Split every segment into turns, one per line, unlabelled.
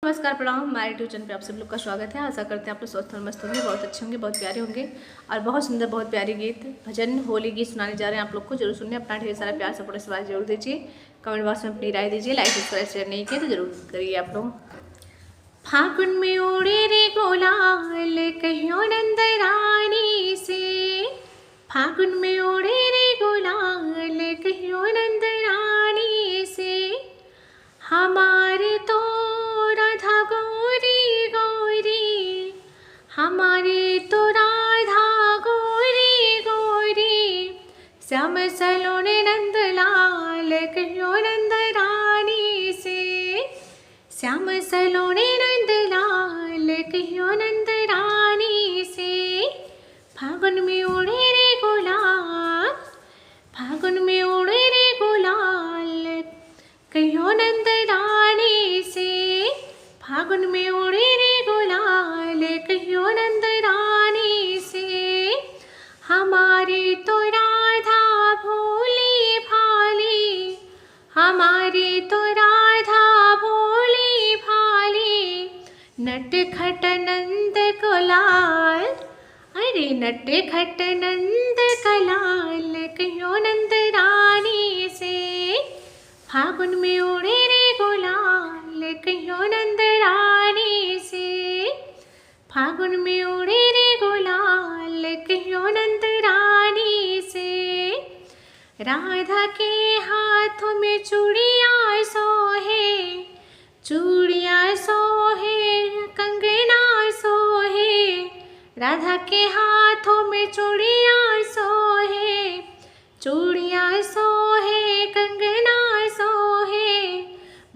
नमस्कार, प्रणाम। हमारे यूट्यूब चैनल पे आप सब लोग का स्वागत है। आशा करते हैं आप लोग स्वस्थ और मस्त होंगे, बहुत अच्छे होंगे, बहुत प्यारे होंगे और बहुत सुंदर, बहुत प्यारे गीत, भजन, होली गीत सुनाने जा रहे हैं। आप लोग को जरूर सुनने, अपना ढेर सारा प्यार सपोर्ट सवाल जरूर दीजिए, कमेंट बॉक्स में अपनी राय दीजिए, लाइक सब्सक्राइब शेयर नहीं किए तो जरूर करिए आप लोग। फागुन में उड़े रे गुलाल कहियो नंद रानी से, फागुन में उड़े रे गुलाल कहियो नंद रानी से, हमारे तो राधा गौरी गौरी, हमारे तो राधा गौरी गौरी, श्याम सलोने नंद लाल कहियो नंद रानी से, श्याम सलोने नंद लाल कहियो नंद रानी से, फागुन में उड़े रे गुलाल, फागुन में उड़े रे गुलाल कहियो नंद रानी से, फागुन में उड़े रे गुलाल कहियो नंद रानी से, हमारी तो राधा भोली भाली, हमारी तो राधा भोली भाली, नटखट नंद गुलाल, अरे नटखट नंद कलाल कहियो नंद रानी से, फागुन में उड़े रे गुलाल कहियो नंद रानी से, फागुन में उड़े रे गुलाल कहियो नंद रानी से, राधा के हाथों में चूड़ियाँ सोहे, चूड़ियाँ सोहे, कंगना सोहे, राधा के हाथों में चूड़ियाँ सोहे, चूड़ियाँ सोहे, कंगना सोहे,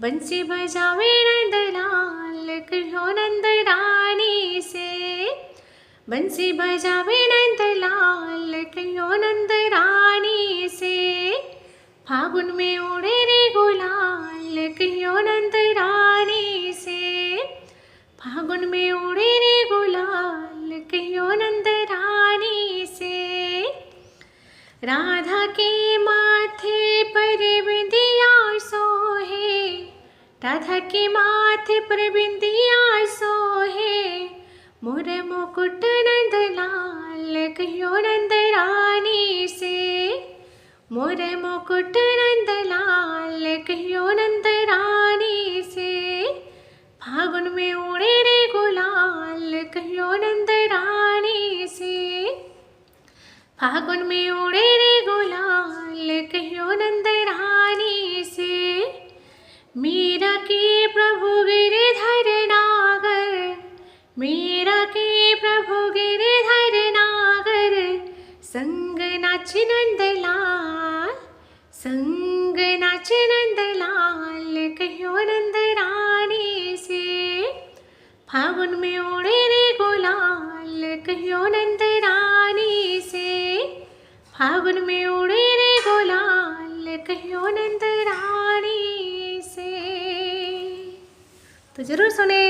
बंसी बजावे नंद लाल कहियो नंद रानी से, बंसी बजावे नंद लाल कहियो नंद रानी से, फागुन में उड़े रे गुलाल कहियो नंद रानी से, फागुन में उड़े रे गुलाल कहियो नंद रानी से, राधा के माथे पर बिंदिया सोहे, राधा के माथे पर बिंदिया सोहे, मोर मुकुट नंद लाल कहियो नंद रानी से, मोर मुकुट नंद लाल कहियो नंद रानी से, फागुन में उड़े रे गुलाल कहियो नंद रानी से, फागुन में उड़े रे गुलाल कहियो नंद रानी से, मीरा के प्रभु गिरधर नागर, मीरा के प्रभु गिरधर नागर, संग नाच नंद लाल, संग नाच नंद लाल कहियो नंद रानी से, फागुन में उड़े रे गुलाल कहियो नंद रानी से, फागुन में उड़े रे गुलाल कहियो नंद रानी से। तो जरूर सुने।